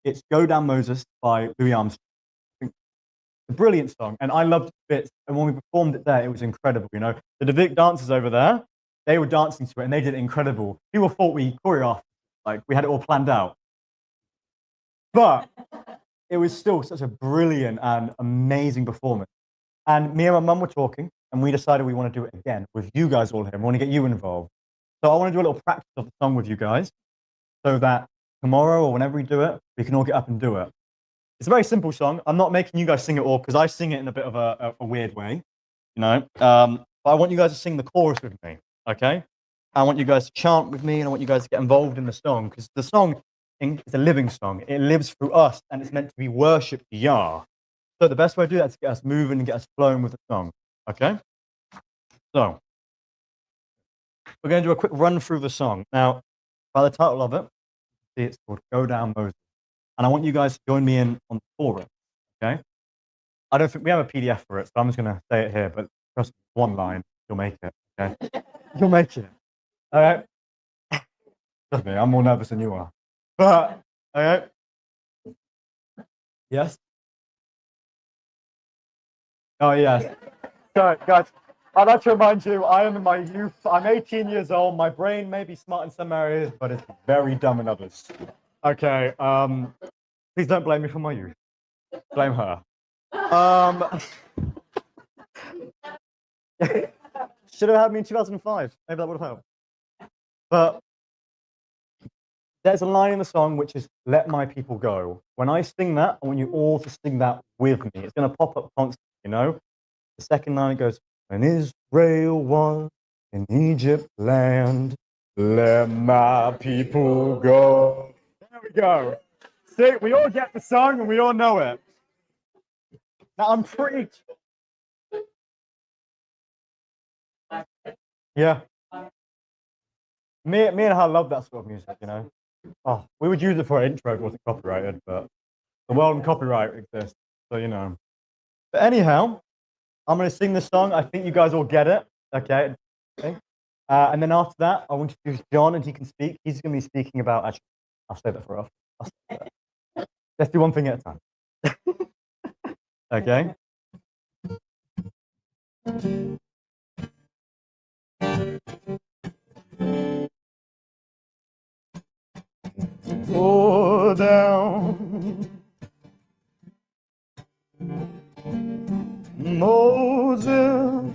It's Go Down Moses by Louis Armstrong. A brilliant song, and I loved it. And when we performed it there, it was incredible. You know, the Davidic dancers over there, they were dancing to it, and they did it incredible. People thought we choreographed, like we had it all planned out, but it was still such a brilliant and amazing performance. And me and my mum were talking, and we decided we want to do it again with you guys all here. We want to get you involved. So I want to do a little practice of the song with you guys, so that tomorrow or whenever we do it, we can all get up and do it. It's a very simple song. I'm not making you guys sing it all because I sing it in a bit of a weird way, you know. But I want you guys to sing the chorus with me, okay? I want you guys to chant with me, and I want you guys to get involved in the song because the song is a living song. It lives through us, and it's meant to be worship to Yah. So the best way to do that is to get us moving and get us flowing with the song, okay? So we're going to do a quick run through the song. Now, by the title of it, it's called Go Down Moses. And I want you guys to join me in on the chorus, okay? I don't think we have a PDF for it, so I'm just going to say it here, but just one line, you'll make it, okay? You'll make it, all right? Trust me, I'm more nervous than you are. But, all right? Yes? Oh, yes. So, guys, I'd like to remind you, I am in my youth. I'm 18 years old. My brain may be smart in some areas, but it's very dumb in others. Okay, please don't blame me for my youth. Blame her. Should have had me in 2005. Maybe that would have helped. But there's a line in the song which is "Let my people go." When I sing that, I want you all to sing that with me. It's going to pop up constantly, you know? The second line goes, "When Israel was in Egypt land, let my people go." There we go. See, we all get the song and we all know it. Now I'm pretty. Yeah. Me and Hal love that sort of music, you know. Oh, we would use it for our intro if it wasn't copyrighted, but the world and copyright exists, so you know. But anyhow, I'm going to sing this song. I think you guys all get it, okay? And then after that, I want to introduce John, and he can speak. He's going to be speaking about. Actually, I'll say that for us. Let's do one thing at a time. Okay. Go down, Moses,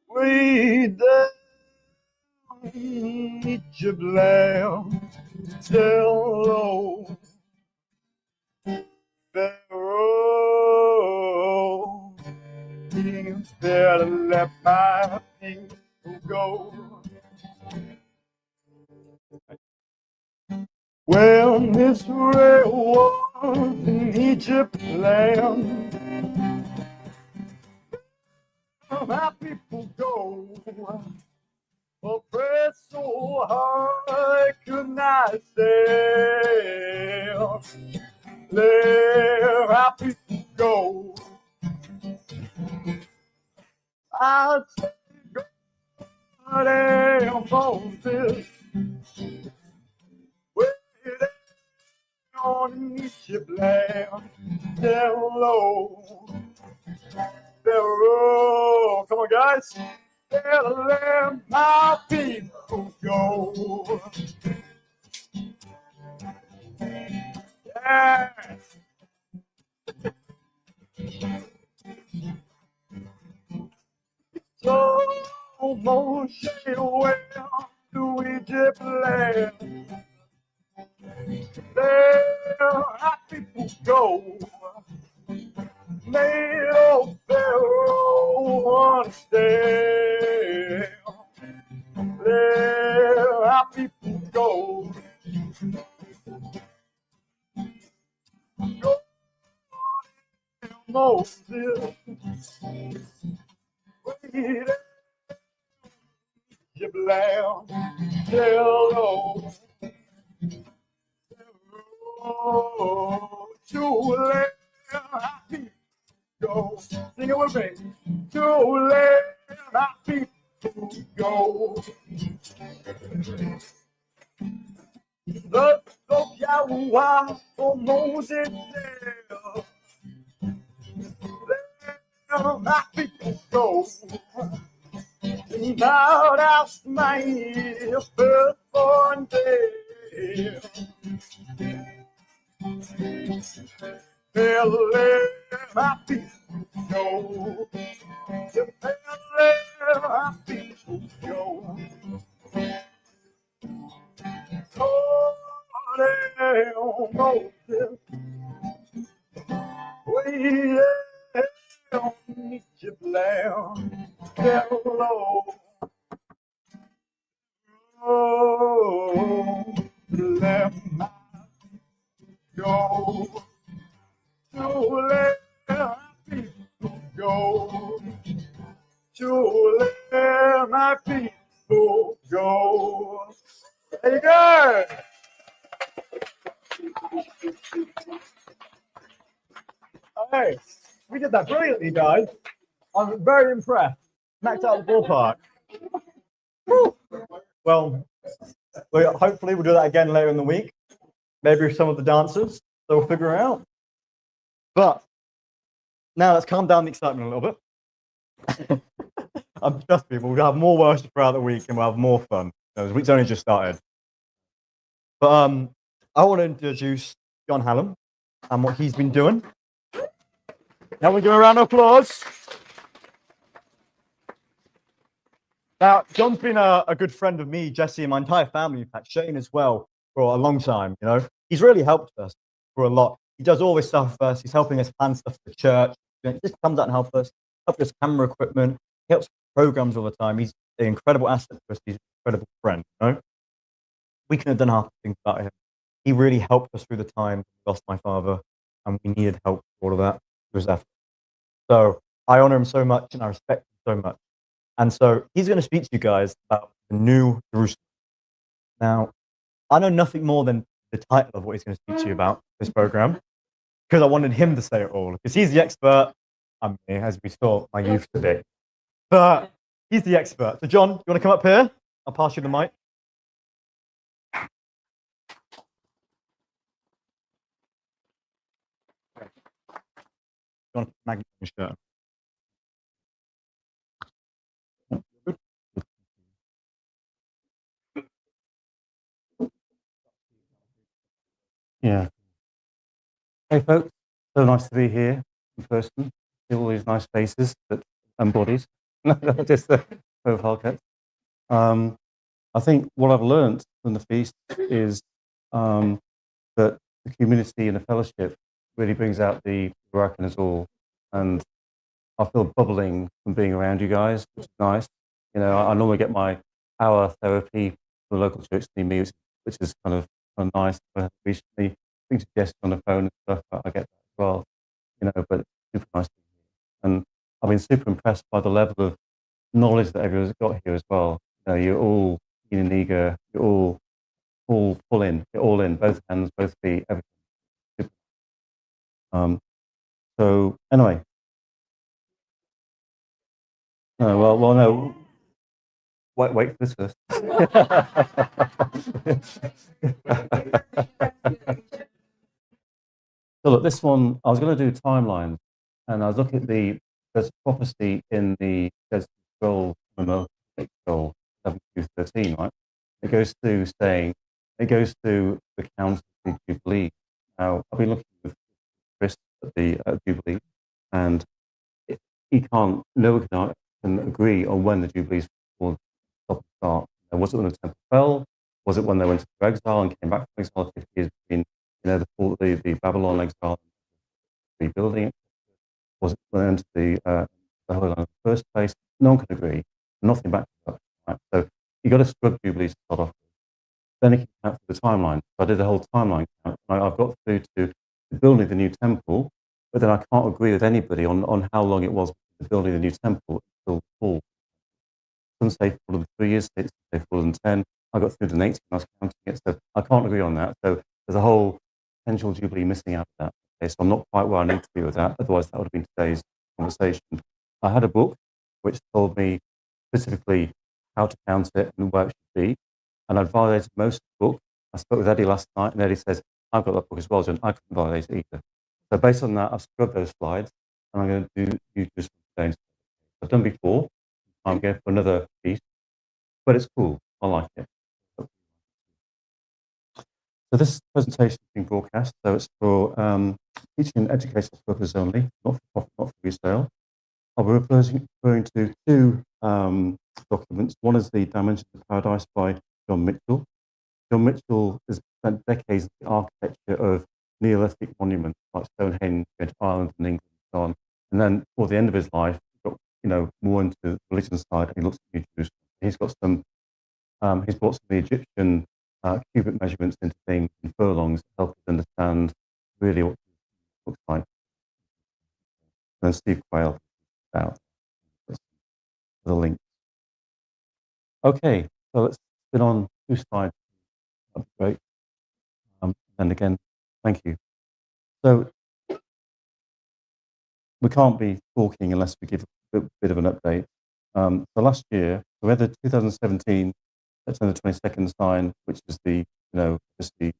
way down Egypt land, tell Pharaoh, he better let my people go. When Israel was in Egypt land, my people go. Oppressed so hard, could not stand. Let our people go. I said, God and Moses, way down on Egypt land, down low. Pharaoh, come on, guys. Better let my people go. Yes. So Moshe went to Egypt land. There our people go. Made old Pharaoh understand. There our people go. Go, Moses. Wait, Egypt land. Tell to let our people go. Sing it with me. To let our people go. The Yawa for Moses there. My people go. Bowed out my firstborn day. Let my people go. Let my people go. Oh, Moses, we don't need your lamb. Hello. Oh, let my go. To let my people go. To let my people go. There you go. Hey, we did that brilliantly, guys. I'm very impressed. Knocked out the ballpark. Woo. Well, hopefully we'll do that again later in the week. Maybe with some of the dancers, so we'll figure it out. But now let's calm down the excitement a little bit. Trust me, we'll have more worship throughout the week and we'll have more fun. The week's only just started. But I want to introduce Jon Hallan and what he's been doing. Now we give a round of applause. Now, John's been a good friend of me, Jesse, and my entire family, in fact, Shane as well, for a long time, you know. He's really helped us for a lot. He does all this stuff for us. He's helping us plan stuff for the church. He just comes out and helps us camera equipment. He helps programs all the time. He's an incredible asset to us. He's an incredible friend, you know. We couldn't have done half the things without him. He really helped us through the time we lost my father, and we needed help for all of that. It was effort. So I honor him so much, and I respect him so much. And so he's going to speak to you guys about the New Jerusalem. Now, I know nothing more than the title of what he's going to speak to you about this program, because I wanted him to say it all, because he's the expert. I'm me, as we saw my youth today. But he's the expert. So John, you want to come up here? I'll pass you the mic. John, Maggie, shirt. Yeah. Hey, folks. So nice to be here in person. See all these nice faces and bodies. Just the profile cuts. I think what I've learned from the feast is that the community and the fellowship really brings out the work in us all. And I feel bubbling from being around you guys, which is nice. You know, I normally get my hour therapy from the local church near me, which is kind of nice. But recently, being suggested on the phone and stuff, I get that as well. You know, but it's super nice to be here. And I've been super impressed by the level of knowledge that everyone's got here as well. You know, you're all keen and eager, you're all full in, you're all in, both hands, both feet, everything. So anyway, well, no. Wait for this first. So look, this one, I was going to do timelines, and I was looking at there's a prophecy in the Scroll, Scroll 7-13, right? It goes through the council of Jubilee. Now, I've been looking with Chris at the Jubilee, and no one can agree on when the Jubilees will stop and start. Was it when the temple fell? Was it when they went into exile and came back from exile 50 years between, the Babylon exile and rebuilding it? Was it when they entered the Holy Land in the first place? No one can agree. Nothing back to that. Right? So you got to scrub Jubilees to start off with. Then it came out for the timeline. So I did the whole timeline count. I've got through to the building of the new temple, but then I can't agree with anybody on how long it was between the building of the new temple until the fall. Some say more than 3 years, some say more than 10. I got through to 18 when I was counting it, so I can't agree on that. So there's a whole potential Jubilee missing out of that. Okay, so I'm not quite where I need to be with that, otherwise that would have been today's conversation. I had a book which told me specifically how to count it and where it should be. and I'd validated most of the book. I spoke with Eddie last night, and Eddie says, I've got that book as well, John. I couldn't validate it either. So based on that, I've scrubbed those slides, and I'm going to do just today. I've done before. I'm going for another piece, but it's cool. I like it. So this presentation is being broadcast, so it's for teaching and educational purposes only, not for profit, not for resale. I'll be referring to two documents. One is the Dimensions of Paradise by John Mitchell. John Mitchell has spent decades in the architecture of Neolithic monuments like Stonehenge, going to Ireland and England and so on. And then toward the end of his life, he got more into the religion side, and he looks at New Jerusalem. He's got some. He's brought some of the Egyptian cubic measurements into things and furlongs to help us understand really what it looks like. And then Steve Quayle about the link. Okay, so let's spin on 2 slides. That'd be great. And again, thank you. So we can't be talking unless we give a bit of an update. So last year, we had the 2017 September 22nd sign, which is the, obviously,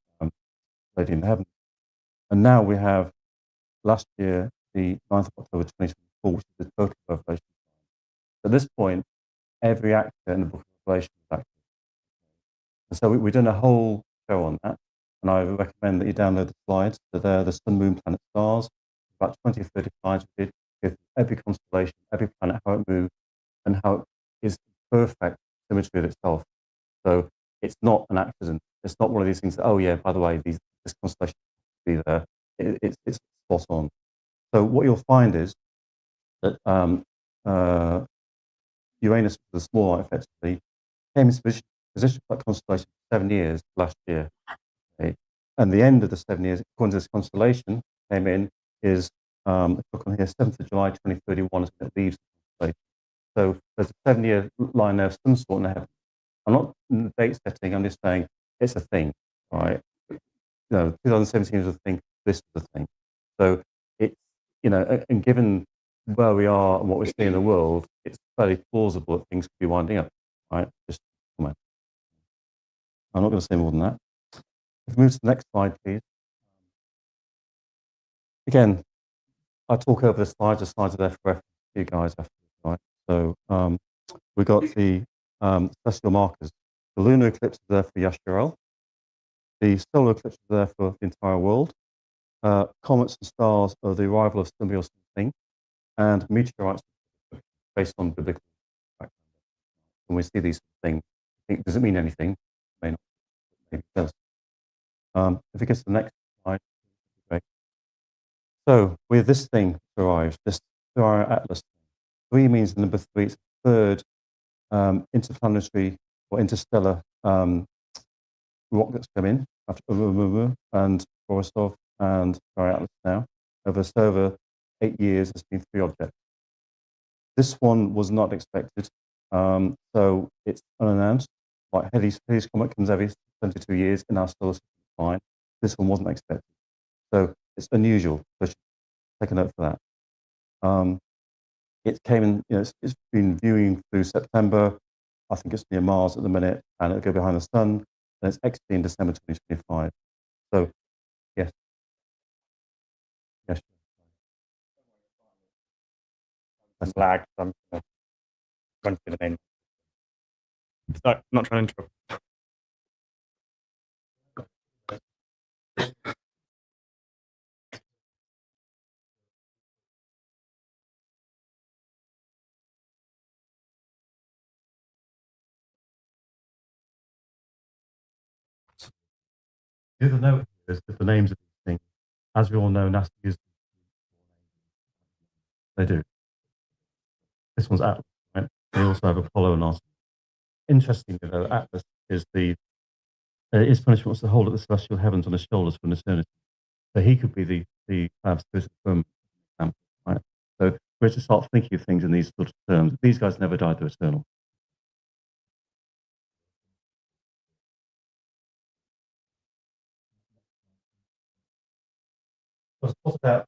Lady in Heaven. And now we have last year, the 9th of October 2024, which is the total Revelation sign. At this point, every actor in the book of Revelation is active. And so we've done a whole show on that. And I recommend that you download the slides. So they're the sun, moon, planet, stars. About 20 or 30 slides we did with every constellation, every planet, how it moves, and how it is perfect symmetry of itself. So it's not an accident. It's not one of these things that, oh yeah, by the way, this constellation will be there. It's spot on. So what you'll find is that Uranus, the small light effectively, came into position for that constellation for 7 years last year. Okay? And the end of the 7 years, according to this constellation, came in is, look on here, 7th of July 2031 is when it leaves the constellation. So there's a 7-year line there of some sort in the heaven. I'm not date setting, I'm just saying it's a thing, right? 2017 was a thing, this is a thing. So it's, and given where we are and what we're seeing in the world, it's fairly plausible that things could be winding up, right? Just comment. I'm not going to say more than that. If we move to the next slide, please. Again, I talk over the slides are there for reference to you guys after the slide. So we got the celestial markers. The lunar eclipse is there for Yasharel. The solar eclipse is there for the entire world. Comets and stars are the arrival of somebody or something. And meteorites based on biblical background. When we see these things, I think, does it mean anything? It may not, maybe it does. If we get to the next slide, great. So with this thing arrives, this Star Atlas. 3 means number 3. It's the third interplanetary or interstellar rock that's come in after and Borisov and Star Atlas now. Over 8 years, there's been 3 objects. This one was not expected, so it's unannounced. Like Halley's Comet comes every 72 years in our solar system, fine. This one wasn't expected, so it's unusual. So take a note for that. It came in, it's been viewing through September. I think it's near Mars at the minute, and it'll go behind the sun, and it's exiting in December 2025. So, yes. Yes. That's lag. I'm going to the main. So, not trying to interrupt. The other note is that the names of these things, as we all know, NASA uses. They do. This one's Atlas, right? They also have Apollo and Artemis. Interestingly, though, Atlas is is punishment wants to hold up the celestial heavens on his shoulders for an eternity. So he could be the spirit of firmament, right? So we're to start thinking of things in these sort of terms. These guys never died; they're eternal. Let's talk about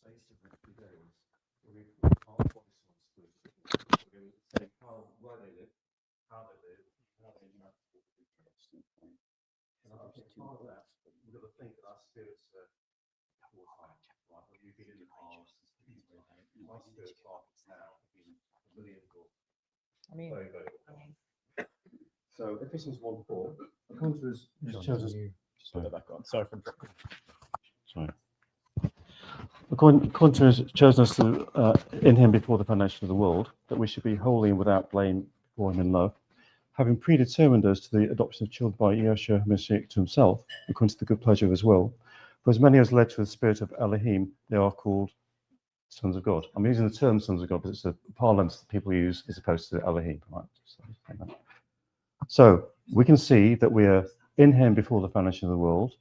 space of the 2 days, where we put our voice on screen. We're going to say where they live, how they live, how they interact with each other. And I think part of that, we've got to think that our spirits are couple of times, right? When you've been in the past, my spirit part now have been familiar with very, very well. So Ephesians 1:4, according to his chosen. Just put that back on. Sorry for dropping. Sorry. According to his chosen us in him before the foundation of the world, that we should be holy and without blame before him in love, having predetermined us to the adoption of children by Yeshua HaMashiach to himself, according to the good pleasure of his will. For as many as led to the spirit of Elohim, they are called sons of God. I'm using the term sons of God because it's a parlance that people use as opposed to Elohim. Right? So we can see that we are in him before the foundation of the world,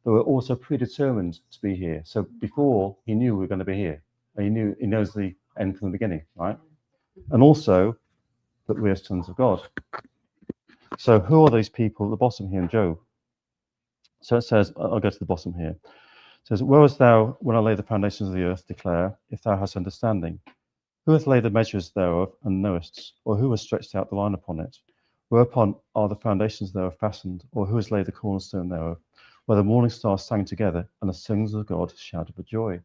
but we're also predetermined to be here. So before he knew we were going to be here, and he knows the end from the beginning, right? And also that we are sons of God. So who are these people at the bottom here in Job? So it says, I'll go to the bottom here. It says, where wast thou when I laid the foundations of the earth, declare, if thou hast understanding? Who hath laid the measures thereof, and knowest? Or who has stretched out the line upon it? Whereupon are the foundations thereof fastened? Or who has laid the cornerstone thereof? Where the morning stars sang together, and the sons of God shouted for joy.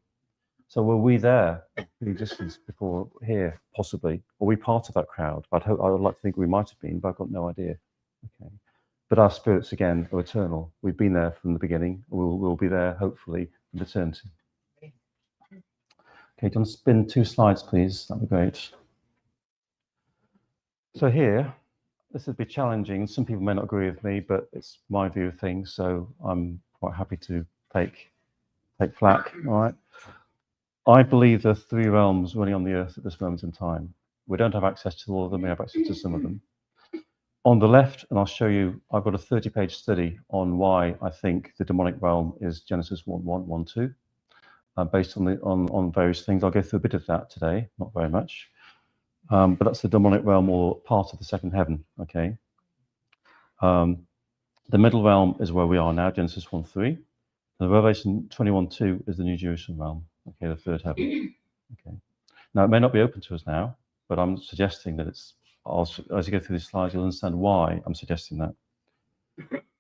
So were we there in the existence before here, possibly? Were we part of that crowd? I would like to think we might have been, but I've got no idea. Okay. But our spirits, again, are eternal. We've been there from the beginning. We'll be there, hopefully, in eternity. Okay, do you want to spin 2 slides, please? That'd be great. So here, this would be challenging. Some people may not agree with me, but it's my view of things, so I'm quite happy to take flack, all right? I believe there are 3 realms running on the earth at this moment in time. We don't have access to all of them. We have access to some of them. On the left, and I'll show you, I've got a 30-page study on why I think the demonic realm is Genesis 1:1, 1:2, based on various things. I'll go through a bit of that today, not very much. But that's the demonic realm, or part of the second heaven, okay? The middle realm is where we are now, Genesis 1:3. The Revelation 21:2 is the New Jerusalem realm, okay, the third heaven. Okay. Now, it may not be open to us now, but I'm suggesting that it's, as you go through these slides, you'll understand why I'm suggesting that.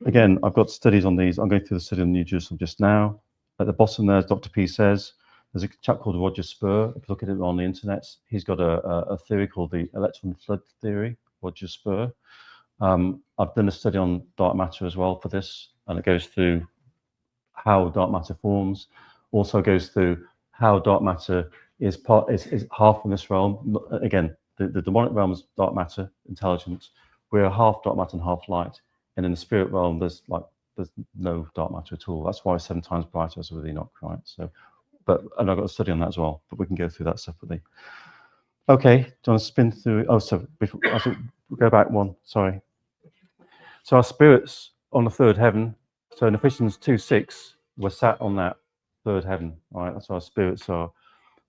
Again, I've got studies on these. I'm going through the study on New Jerusalem just now. At the bottom there, as Dr. P says, there's a chap called Roger Spur. If you look at it on the internet, he's got a theory called the electron flood theory, Roger Spur. I've done a study on dark matter as well for this, and it goes through how dark matter forms, also goes through how dark matter is half in this realm. Again, the demonic realm is dark matter, intelligence. We're half dark matter and half light. And in the spirit realm, there's no dark matter at all. That's why 7 times brighter is with Enoch, right? So, and I've got a study on that as well, but we can go through that separately. Okay, do you want to spin through? Oh, so before, I think we'll go back one, sorry. So our spirits on the third heaven, so in Ephesians 2:6, we're sat on that third heaven, right? That's where our spirits are.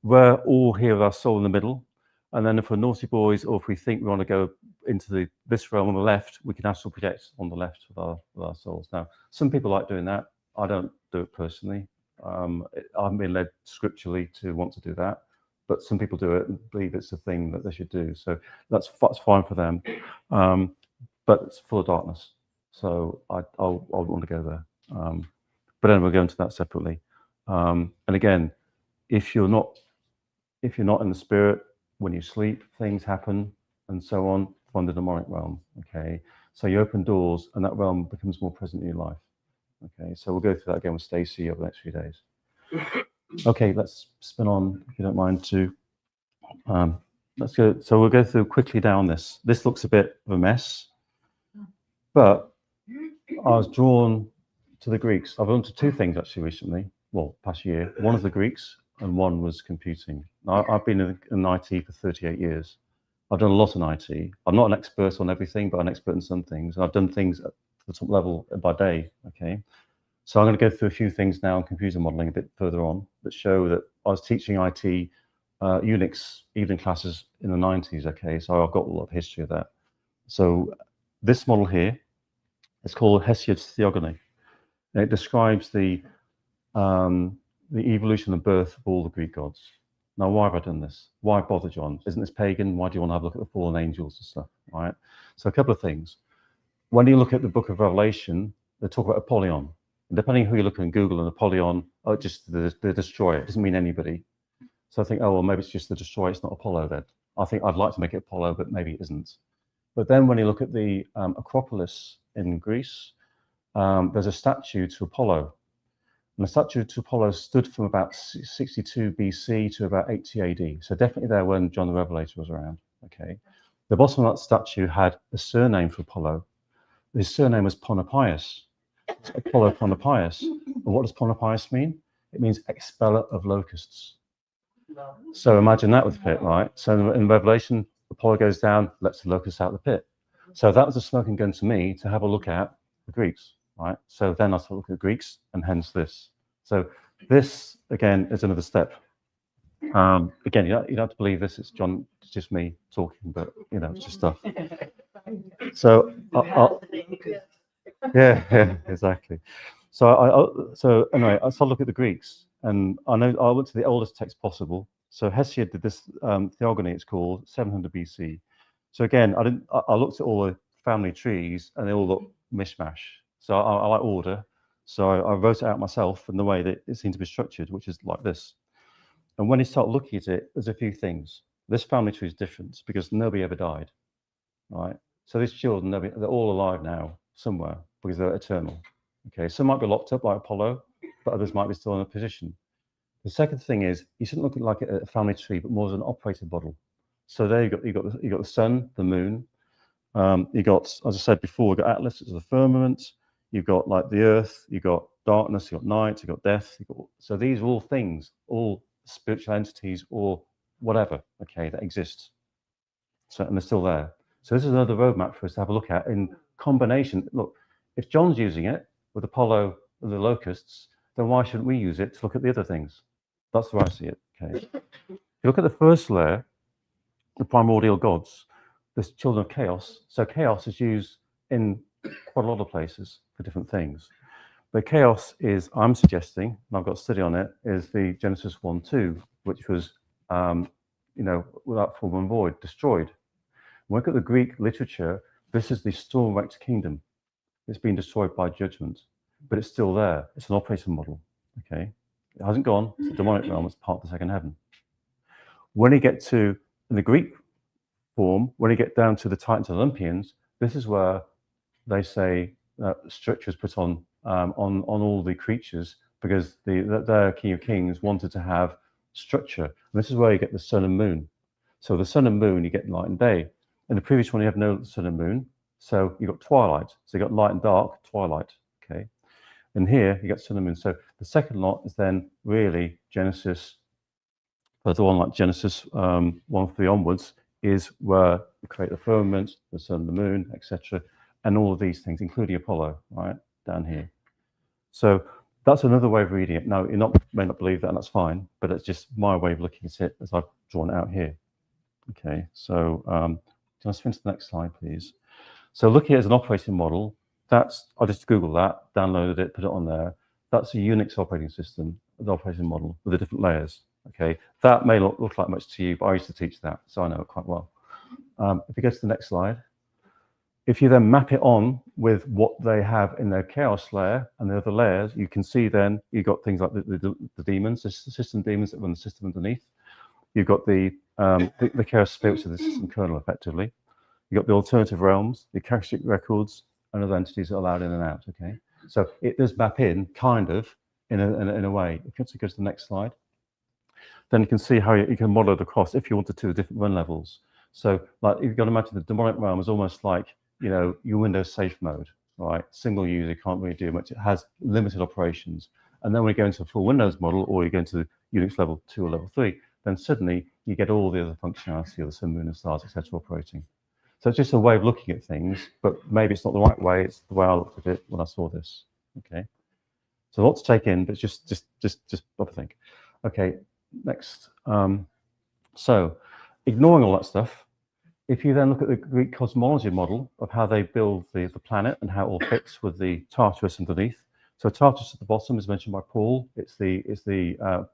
We're all here with our soul in the middle. And then if we're naughty boys, or if we think we want to go into this realm on the left, we can astral project on the left with our souls. Now, some people like doing that. I don't do it personally. I've been led scripturally to want to do that, but some people do it and believe it's a thing that they should do. So that's fine for them, but it's full of darkness. So I want to go there. But then we'll go into that separately. And again, if you're not in the spirit, when you sleep, things happen and so on from the demonic realm. Okay, so you open doors and that realm becomes more present in your life. Okay, so we'll go through that again with Stacey over the next few days. Okay, let's spin on, if you don't mind, to let's go. So we'll go through quickly down this. This looks a bit of a mess, but I was drawn to the Greeks. I've learned 2 things actually recently. Well, past year. One of the Greeks, and one was computing. Now, I've been in IT for 38 years. I've done a lot in IT. I'm not an expert on everything, but I'm an expert in some things. And I've done things at the top level by day, okay? So I'm going to go through a few things now on computer modeling a bit further on that show that I was teaching IT Unix evening classes in the 90s, okay? So I've got a lot of history of that. So this model here is called Hesiod's theogony. And it describes the the evolution and birth of all the Greek gods. Now, why have I done this? Why bother, John? Isn't this pagan? Why do you want to have a look at the fallen angels and stuff, right? So a couple of things. When you look at the book of Revelation, they talk about Apollyon. And depending who you look at in Google, and Apollyon, oh, just the destroyer. It doesn't mean anybody. So I think, oh, well, maybe it's just the destroyer. It's not Apollo then. I think I'd like to make it Apollo, but maybe it isn't. But then when you look at the Acropolis in Greece, there's a statue to Apollo. And the statue to Apollo stood from about 62 BC to about 80 AD. So definitely there when John the Revelator was around. Okay. The bottom of that statue had a surname for Apollo. His surname was Ponopius. It's Apollo Ponopius. And what does Ponopius mean? It means expeller of locusts. So imagine that with the pit, right? So in Revelation, Apollo goes down, lets the locusts out of the pit. So that was a smoking gun to me to have a look at the Greeks, right? So then I started looking at the Greeks, and hence this. So this, again, is another step. Again, you don't have to believe this. It's John, it's just me talking, but, you know, it's just stuff. So, yeah, exactly. So anyway, I started looking at the Greeks, and I went to the oldest text possible. So Hesiod did this theogony. It's called 700 BC. So again, I looked at all the family trees, and they all look mishmash. So I like order. So I wrote it out myself in the way that it seemed to be structured, which is like this. And when you start looking at it, there's a few things. This family tree is different because nobody ever died, right? So these children, they're all alive now somewhere because they're eternal. Okay, some might be locked up like Apollo, but others might be still in a position. The second thing is you shouldn't look at like a family tree, but more as an operating model. So there you got the sun, the moon. You got, as I said before, you got Atlas, it's the firmament. You've got like the earth. You got darkness. You got night. You got death. So these are all things, all spiritual entities or whatever. Okay, that exist. So and they're still there. So this is another roadmap for us to have a look at in combination. Look, if John's using it with Apollo and the locusts, then why shouldn't we use it to look at the other things? That's the way I see it. Okay. If you look at the first layer, the primordial gods, there's children of chaos. So chaos is used in quite a lot of places for different things. But chaos is, I'm suggesting, and I've got a study on it, is the Genesis 1:2, which was, without form and void, destroyed. When we look at the Greek literature, this is the storm-wrecked kingdom. It's been destroyed by judgment, but it's still there. It's an operating model. Okay, it hasn't gone. It's a demonic realm. It's part of the second heaven. When you get to in the Greek form, when you get down to the Titans and Olympians, this is where they say structure is put on all the creatures because their King of Kings wanted to have structure. And this is where you get the sun and moon. So the sun and moon, you get night and day. In the previous one, you have no sun and moon. So you've got twilight. So you've got light and dark, twilight. Okay. And here you got sun and moon. So the second lot is then really Genesis, the one like Genesis 1:3 onwards, is where you create the firmament, the sun, the moon, etc. And all of these things, including Apollo, right, down here. So that's another way of reading it. Now, may not believe that, and that's fine, but it's just my way of looking at it as I've drawn it out here. Okay, so can I swing to the next slide, please? So looking at it as an operating model, I just Googled that, downloaded it, put it on there. That's a Unix operating system, the operating model with the different layers. Okay, that may not look like much to you, but I used to teach that, so I know it quite well. If you go to the next slide, if you then map it on with what they have in their chaos layer and the other layers, you can see then you've got things like the demons, the system demons that run the system underneath. You've got the chaos spirits of the system kernel, effectively. You've got the alternative realms, the Akashic records, and other entities that are allowed in and out. Okay, so it does map in kind of in a way. If you go to the next slide, then you can see how you can model it across if you wanted to the different run levels. So, like you've got to imagine the demonic realm is almost like your Windows safe mode, right? Single user can't really do much. It has limited operations. And then when you go into a full Windows model, or you go into the Unix level 2 or level 3, then suddenly you get all the other functionality of the sun, moon, and stars, etc. operating. So it's just a way of looking at things, but maybe it's not the right way. It's the way I looked at it when I saw this. Okay. So a lot to take in, but just have a think. Okay, next. So ignoring all that stuff, if you then look at the Greek cosmology model of how they build the planet and how it all fits with the Tartarus underneath, So Tartarus at the bottom is mentioned by Paul. It's the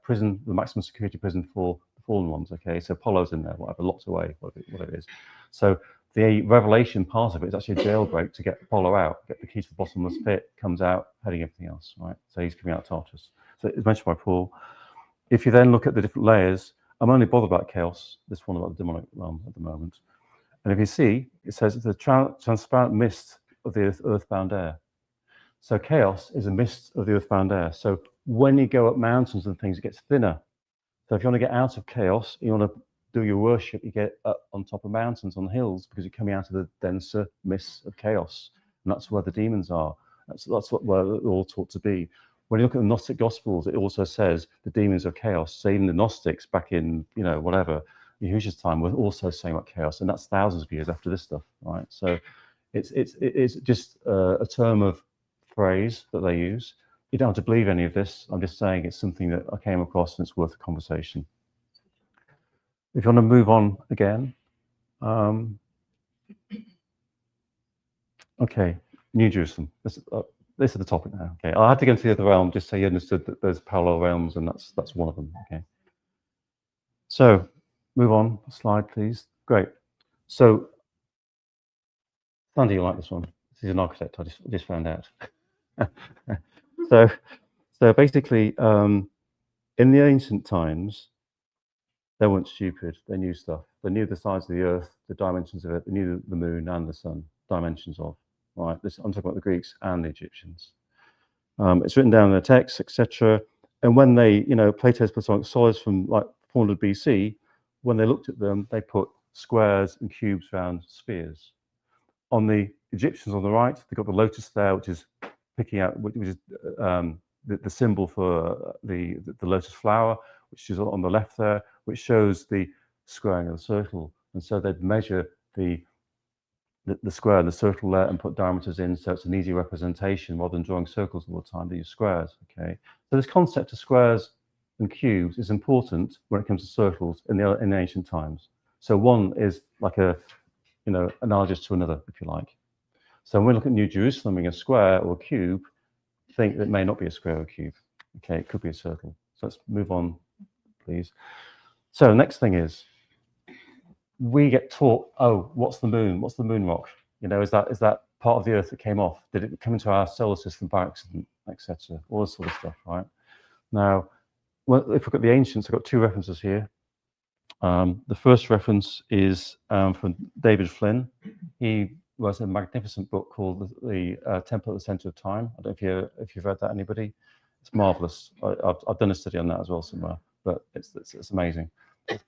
prison, the maximum security prison for the fallen ones. Okay, so Apollo's in there, whatever, locked away, what it is. So the Revelation part of it is actually a jailbreak to get Apollo out, get the key to the bottomless pit, comes out, heading everything else, right? So he's coming out of Tartarus. So it's mentioned by Paul. If you then look at the different layers, I'm only bothered about chaos, this one about the demonic realm at the moment. And if you see, it says it's a transparent mist of the earthbound air. So chaos is a mist of the earthbound air. So when you go up mountains and things, it gets thinner. So if you want to get out of chaos, you want to do your worship, you get up on top of mountains, on hills, because you're coming out of the denser mists of chaos. And that's where the demons are. That's where they're all taught to be. When you look at the Gnostic Gospels, it also says the demons are chaos. So even the Gnostics back in, whatever, Yahushua's time were also saying about chaos. And that's thousands of years after this stuff, right? So it's just a term of phrase that they use. You don't have to believe any of this. I'm just saying it's something that I came across and it's worth a conversation. If you want to move on again. Okay, New Jerusalem. This is the topic now. Okay, I had to go into the other realm just so you understood that there's parallel realms, and that's one of them. Okay. So, move on. Slide, please. Great. So, Sandy, you like this one? This is an architect. I just found out. So basically, in the ancient times, they weren't stupid. They knew stuff. They knew the size of the earth, the dimensions of it. They knew the moon and the sun, dimensions of. Right. I'm talking about the Greeks and the Egyptians. It's written down in the text, etc. And when they, Plato's Platonic solids from like 400 BC, when they looked at them, they put squares and cubes around spheres. On the Egyptians on the right, they've got the lotus there, which is picking out, which is the symbol for the lotus flower, which is on the left there, which shows the squaring of the circle. And so they'd measure the square and the circle there and put diameters in, so it's an easy representation rather than drawing circles all the time. They use squares. Okay, so this concept of squares and cubes is important when it comes to circles in the ancient times. So one is like analogous to another, if you like. So when we look at New Jerusalem being a square or a cube, think that it may not be a square or a cube. Okay, it could be a circle. So let's move on, please. So the next thing is, we get taught, oh, what's the moon? What's the moon rock? Is that part of the Earth that came off? Did it come into our solar system by accident, etc.? All this sort of stuff, right? Now, if we look at the ancients, I've got two references here. The first reference is from David Flynn. He wrote a magnificent book called the Temple at the Center of Time. I don't know if you've read that, anybody. It's marvelous. I've done a study on that as well somewhere, but it's amazing.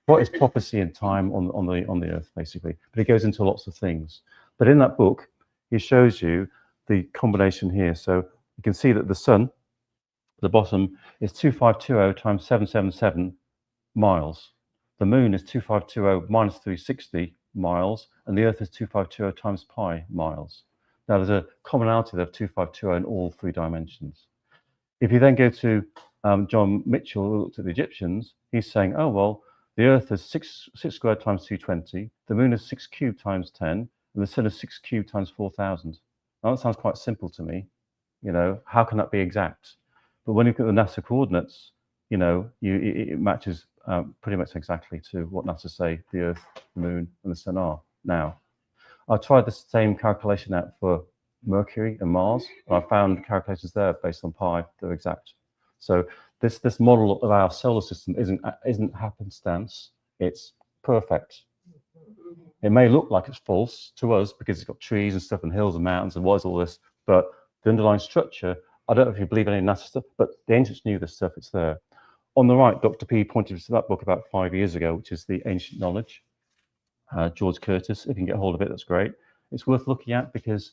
What is prophecy in time on the earth, basically? But it goes into lots of things. But in that book, he shows you the combination here. So you can see that the sun, at the bottom, is 2520 times 777 miles. The moon is 2520 minus 360 miles, and the earth is 2520 times pi miles. Now there's a commonality there of 2520 in all three dimensions. If you then go to John Mitchell, who looked at the Egyptians, he's saying, oh, well, the earth is 6 squared times 220, the moon is 6 cubed times 10, and the sun is 6 cubed times 4,000. Now that sounds quite simple to me. How can that be exact? But when you look at the NASA coordinates, it matches pretty much exactly to what NASA say the earth, the moon, and the sun are now. I tried the same calculation out for Mercury and Mars, and I found calculations there based on pi that are exact. So this model of our solar system isn't happenstance, it's perfect. It may look like it's false to us because it's got trees and stuff and hills and mountains and what is all this, but the underlying structure, I don't know if you believe any NASA stuff, but the ancients knew this stuff, it's there. On the right, Dr. P pointed to that book about 5 years ago, which is The Ancient Knowledge. George Curtis, if you can get hold of it, that's great. It's worth looking at because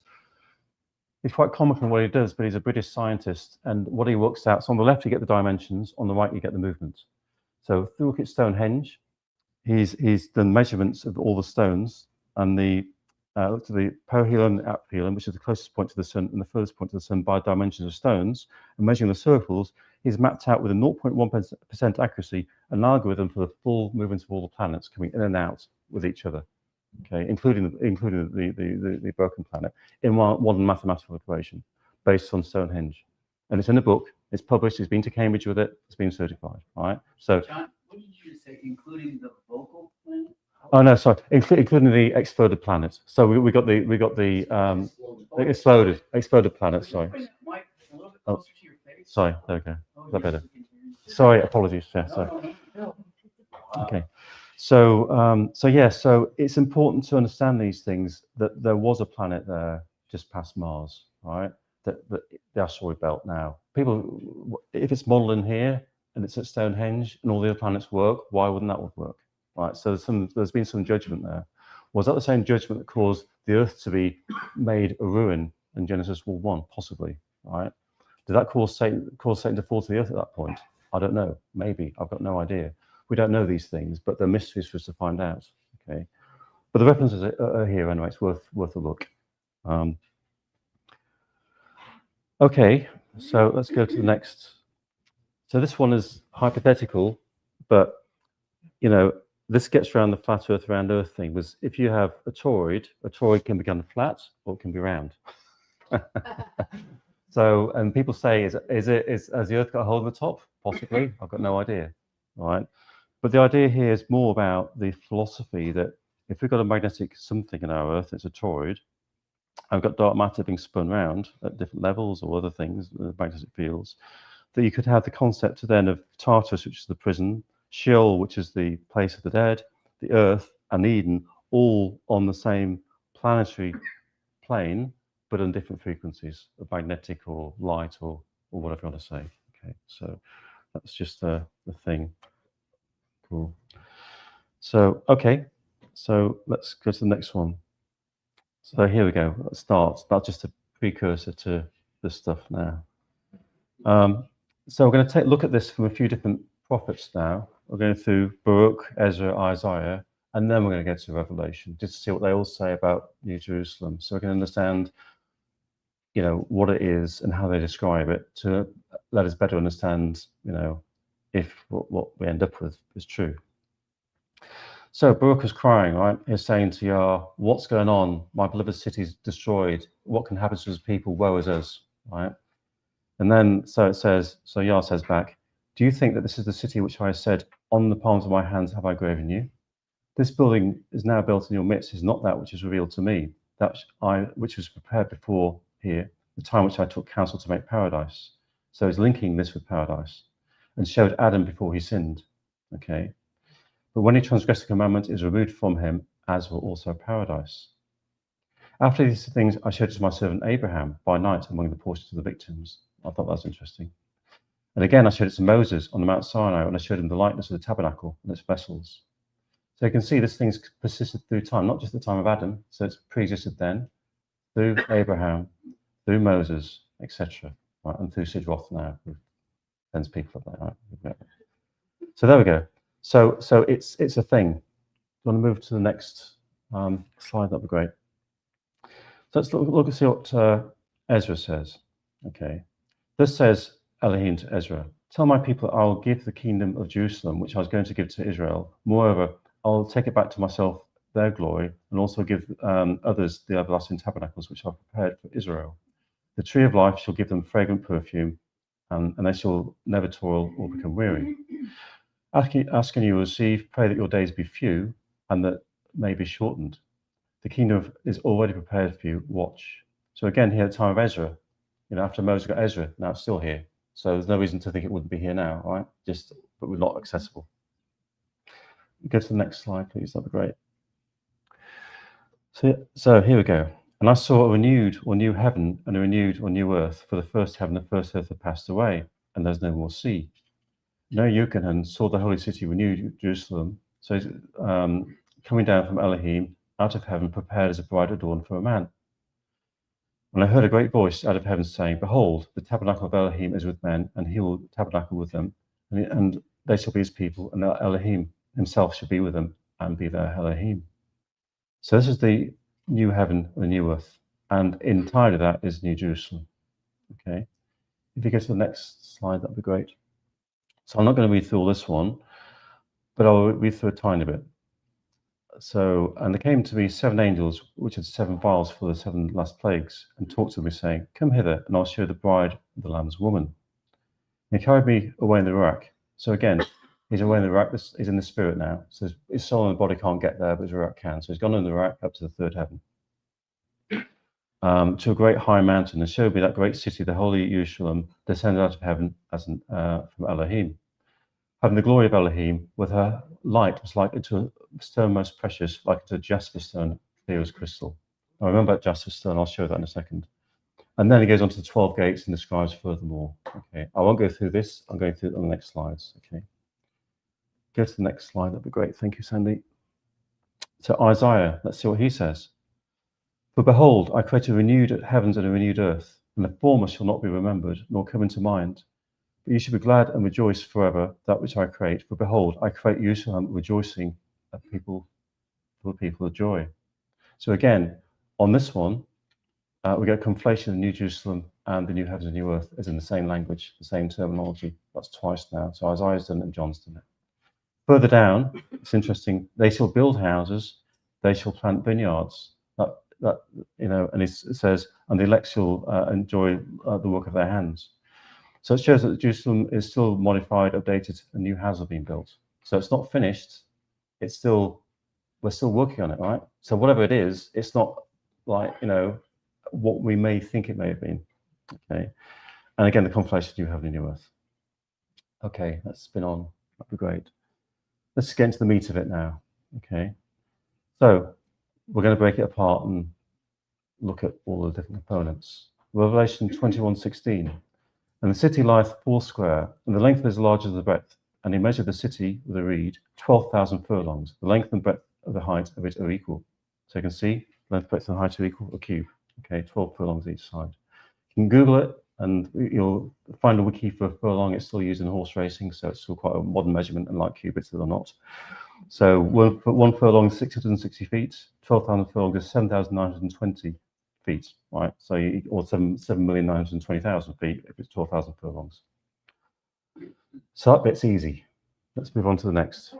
it's quite comical in what he does, but he's a British scientist, and what he works out, so on the left you get the dimensions, on the right you get the movement. So if you look at Stonehenge, he's done measurements of all the stones, and looked at the perihelion and aphelion, which is the closest point to the sun and the furthest point to the sun by dimensions of stones, and measuring the circles, he's mapped out with a 0.1% accuracy an algorithm for the full movements of all the planets coming in and out with each other. Okay, including the broken planet in one mathematical equation based on Stonehenge. and it's in a book. It's published. It's been to Cambridge with it. It's been certified. All right. So, John, what did you say? Including the vocal planet? oh no, sorry, including the exploded planet. So we got the exploded planet. Sorry. Bring that mic a little bit Oh. closer to your face. Sorry. There we go. Oh, Is that yes, better? we can hear you. Sorry. Apologies. Yeah. No, Sorry. no, no. Okay. So yeah, so it's important to understand these things, that there was a planet there just past Mars, right? That the asteroid belt now. People, if it's modeled in here and it's at Stonehenge and all the other planets work, why wouldn't that work? Right. So there's been some judgment there. Was that the same judgment that caused the Earth to be made a ruin in Genesis 1? Possibly, right? Did that cause Satan to fall to the earth at that point? I don't know. Maybe. I've got no idea. We don't know these things, but they're mysteries for us to find out. Okay, but the references are here anyway. It's worth a look. Okay, so let's go to the next. So this one is hypothetical, but you know, this gets around the flat Earth round Earth thing. Was if you have a toroid can be kind of flat or it can be round. So, and people say, has the Earth got a hole in the top? Possibly. I've got no idea. Right. But the idea here is more about the philosophy that if we've got a magnetic something in our Earth, it's a toroid, and we've got dark matter being spun around at different levels or other things, magnetic fields, that you could have the concept then of Tartarus, which is the prison, Sheol, which is the place of the dead, the Earth, and Eden, all on the same planetary plane, but on different frequencies of magnetic or light or whatever you want to say. Okay, so that's just the thing. Cool. So, okay, so let's go to the next one. So here we go. Let's start. That's just a precursor to this stuff now. So we're going to take a look at this from a few different prophets now. We're going through Baruch, Ezra, Isaiah, and then we're going to get to Revelation, just to see what they all say about New Jerusalem. So we can understand, you know, what it is and how they describe it, to let us better understand, you know, if what we end up with is true. So Baruch is crying, right? He's saying to Yah, what's going on? My beloved city is destroyed. What can happen to his people? Woe is us, right? And then, so it says, so Yah says back, do you think that this is the city which I said, on the palms of my hands have I graven you? This building is now built in your midst is not that which is revealed to me, that which was prepared before here, the time which I took counsel to make paradise. So he's linking this with paradise and showed Adam before he sinned, okay? But when he transgressed the commandment, it is removed from him, as will also paradise. After these things, I showed it to my servant Abraham by night among the portions of the victims. I thought that was interesting. And again, I showed it to Moses on the Mount Sinai, and I showed him the likeness of the tabernacle and its vessels. So you can see this thing's persisted through time, not just the time of Adam, so it's pre-existed then, through Abraham, through Moses, etc., right, and through Sidroth now, who sends people up there. Right? So there we go. So it's a thing. Do you want to move to the next slide? That'd be great. So let's look and see what Ezra says. Okay, this says Elohim to Ezra, tell my people I will give the kingdom of Jerusalem, which I was going to give to Israel. Moreover, I'll take it back to myself, their glory, and also give others the everlasting tabernacles which I've prepared for Israel. The tree of life shall give them fragrant perfume, and they shall never toil or become weary. Asking you receive, pray that your days be few, and that may be shortened. The kingdom is already prepared for you, watch. So again, here at the time of Ezra, you know, after Moses got Ezra, now it's still here. So there's no reason to think it wouldn't be here now, right? But we're not accessible. Go to the next slide, please. That'd be great. So here we go. And I saw a renewed or new heaven and a renewed or new earth, for the first heaven and the first earth have passed away, and there's no more sea. No Yochanan saw the holy city renewed, Jerusalem, so coming down from Elohim, out of heaven, prepared as a bride adorned for a man. And I heard a great voice out of heaven saying, behold, the tabernacle of Elohim is with men, and he will tabernacle with them, and they shall be his people, and Elohim himself shall be with them, and be their Elohim. So this is the new heaven and the new earth, and entirely that is New Jerusalem. Okay, if you go to the next slide, that'd be great. So I'm not going to read through all this one, but I'll read through a tiny bit. And there came to me 7 angels, which had 7 vials for the 7 last plagues, and talked to me, saying, "Come hither, and I'll show the bride of the Lamb's woman." And he carried me away in the Ruach. So again, he's away in the Ruach. He's in the spirit now. So his soul and body can't get there, but his Ruach can. So he's gone in the Ruach up to the 3rd heaven, to a great high mountain, and showed me that great city, the holy Jerusalem, descended out of heaven as from Elohim, having the glory of Elohim, with her light was like into a stone most precious, like into a jasper stone, clear as crystal. I remember that jasper stone. I'll show that in a second. And then he goes on to the 12 gates and describes furthermore. Okay, I won't go through this. I'm going through it on the next slides. Okay, go to the next slide. That'd be great. Thank you, Sandy. So Isaiah, let's see what he says. For behold, I create a renewed heavens and a renewed earth, and the former shall not be remembered, nor come into mind. But you should be glad and rejoice forever that which I create. For behold, I create Jerusalem rejoicing, a people for the people of joy. So again, on this one, we get a conflation of the New Jerusalem and the new heavens and new earth as in the same language, the same terminology. That's twice now. So Isaiah's done it and John's done it. Further down, it's interesting. They shall build houses, they shall plant vineyards. And it says, and the elect shall enjoy the work of their hands. So it shows that Jerusalem is still modified, updated, and new houses are being built. So it's not finished. It's still, we're still working on it, right? So whatever it is, it's not like, what we may think it may have been. Okay. And again, the conflation you have in new earth. Okay, let's spin on. That'd be great. Let's get into the meat of it now. Okay. So we're going to break it apart and look at all the different components. Revelation 21:16. And the city lieth foursquare, and the length of it is larger than the breadth. And he measured the city with a reed, 12,000 furlongs. The length and breadth of the height of it are equal. So you can see, length, breadth, and height are equal, a cube. Okay, 12 furlongs each side. You can Google it, and you'll find a wiki for a furlong. It's still used in horse racing, so it's still quite a modern measurement, unlike cubits that are not. So one furlong is 660 feet. 12,000 furlongs is 7,920 feet, right? So or 7,920,000 feet if it's 12,000 furlongs. So that bit's easy. Let's move on to the next.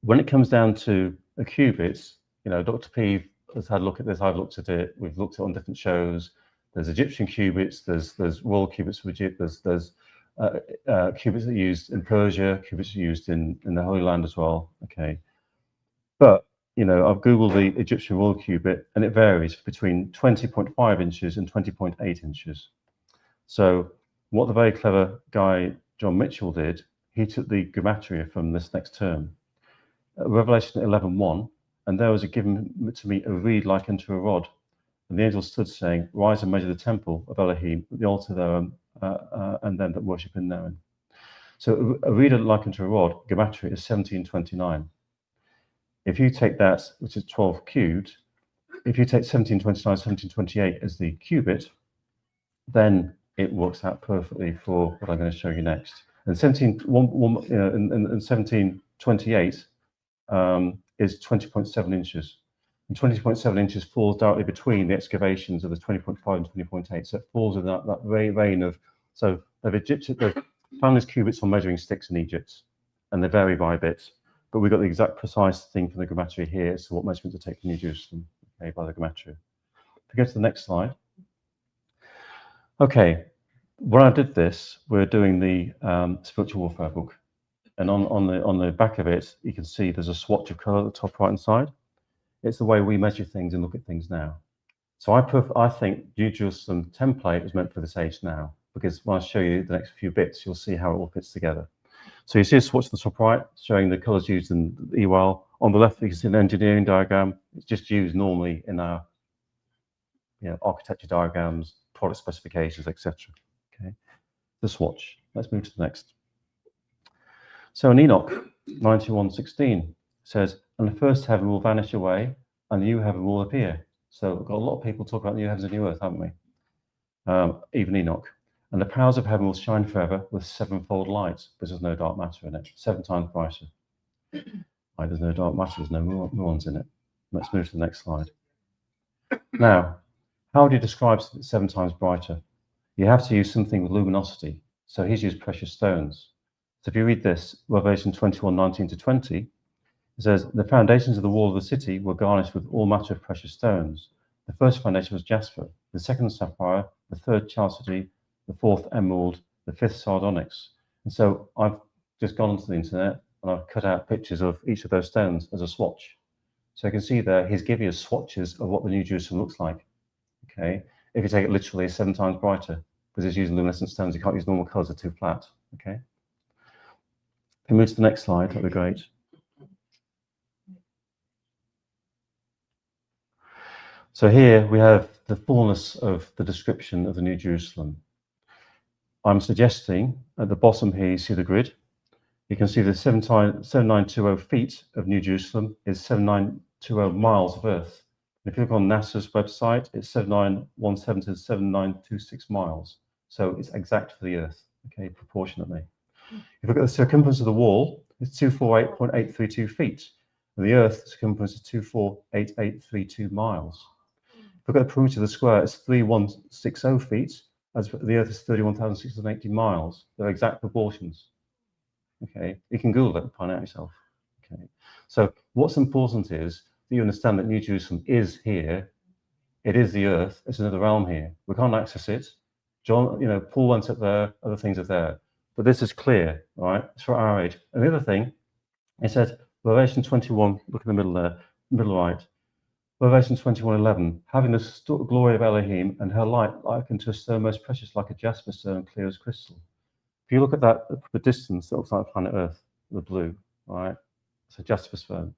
When it comes down to a cubit, Dr. P has had a look at this. I've looked at it. We've looked at it on different shows. There's Egyptian cubits. There's royal cubits for Egypt. There's cubits that are used in Persia. Cubits are used in the Holy Land as well. Okay, but I've googled the Egyptian royal cubit, and it varies between 20.5 inches and 20.8 inches. So what the very clever guy John Mitchell did, he took the gematria from this next term, Revelation 11:1. And there was given to me a reed like unto a rod. And the angel stood, saying, Rise and measure the temple of Elohim, the altar therein, and them that worship in therein. So a reed like unto a rod, gematria, is 1729. If you take that, which is 12 cubed, if you take 1729, 1728 as the cubit, then it works out perfectly for what I'm going to show you next. And 1728 is 20.7 inches. And 20.7 inches falls directly between the excavations of the 20.5 and 20.8. So it falls in that vein of, so they've found these cubits on measuring sticks in Egypt, and they vary by a bit. But we've got the exact precise thing for the gematria here, so what measurement to take from New Jerusalem, okay, by the gematria. If we go to the next slide. Okay, when I did this, we're doing the spiritual warfare book. And on the back of it, you can see there's a swatch of colour at the top right-hand side. It's the way we measure things and look at things now. So I think New Jerusalem template is meant for this age now, because when I show you the next few bits, you'll see how it all fits together. So you see a swatch at the top right, showing the colours used in the EWAL. On the left, you can see an engineering diagram. It's just used normally in our architecture diagrams, product specifications, etc. Okay, the swatch. Let's move to the next. So in Enoch 91:16 says, and the first heaven will vanish away, and the new heaven will appear. So we've got a lot of people talk about new heavens and new earth, haven't we? Even Enoch. And the powers of heaven will shine forever with sevenfold light, because there's no dark matter in it. 7 times brighter. There's no dark matter, there's no muons in it. Let's move to the next slide. Now, how do you describe 7 times brighter? You have to use something with luminosity. So he's used precious stones. So if you read this, Revelation 21:19-20, It says, the foundations of the wall of the city were garnished with all manner of precious stones. The first foundation was jasper, the second sapphire, the third chalcedony, the fourth emerald, the fifth sardonyx. And so I've just gone onto the internet and I've cut out pictures of each of those stones as a swatch. So you can see there, he's giving us swatches of what the New Jerusalem looks like. Okay, if you take it literally, it's 7 times brighter because it's using luminescent stones. You can't use normal colors; they're too flat. Okay. If we move to the next slide, that'd be great. So here we have the fullness of the description of the New Jerusalem. I'm suggesting at the bottom here, you see the grid. You can see the 7920 feet of New Jerusalem is 7920 miles of Earth. If you look on NASA's website, it's 7917 to 7926 miles. So it's exact for the Earth, okay, proportionately. If you look at the circumference of the wall, it's 248.832 feet. And the Earth's circumference is 248832 miles. If you look at the perimeter of the square, it's 3160 feet, as the Earth is 31,680 miles. They're exact proportions. Okay, you can Google it and find out yourself. Okay, so what's important is that you understand that New Jerusalem is here. It is the Earth. It's another realm here. We can't access it. Paul went up there. Other things are there, but this is clear, all right? It's for our age. And the other thing, it says Revelation 21. Look in the middle there, middle right. Revelation 21:11. Having the glory of Elohim and her light likened to a stone most precious, like a jasper stone, clear as crystal. If you look at that at the distance, it looks like planet Earth, the blue, right? It's a jasper stone.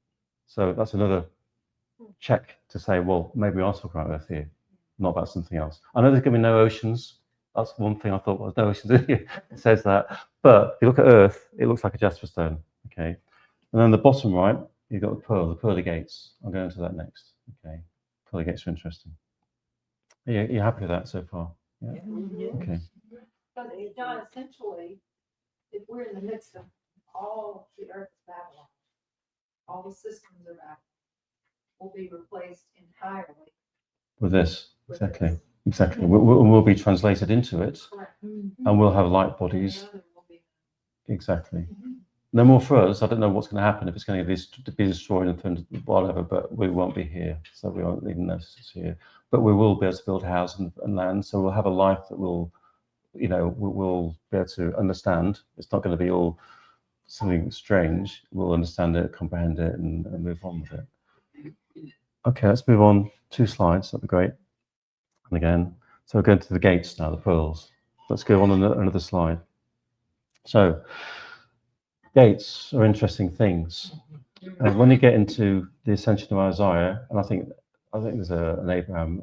So that's another check to say, well, maybe we are talking about Earth here, not about something else. I know there's going to be no oceans. That's one thing I thought was no oceans. It says that. But if you look at Earth, it looks like a jasper stone, okay? And then the bottom right, you've got the pearly gates. I'll go into that next, okay? Pearly gates are interesting. Are you happy with that so far? Yeah? Okay. But John, essentially, if we're in the midst of all the earth is Babylon, all the systems of Babylon will be replaced entirely. With this, with exactly, this. exactly. We'll be translated into it, Correct. and we'll have light bodies. The other will be- Exactly. No more for us. I don't know what's going to happen, if it's going to be destroyed and turned into whatever, but we won't be here, so we won't even notice it's here. But we will be able to build a house and land, so we'll have a life that will, we'll be able to understand. It's not going to be all something strange. We'll understand it, comprehend it, and move on with it. Okay, let's move on 2 slides. That'd be great. And again, so we're going to the gates now, the pearls. Let's go on another slide. So, gates are interesting things. And when you get into the Ascension of Isaiah, and I think there's an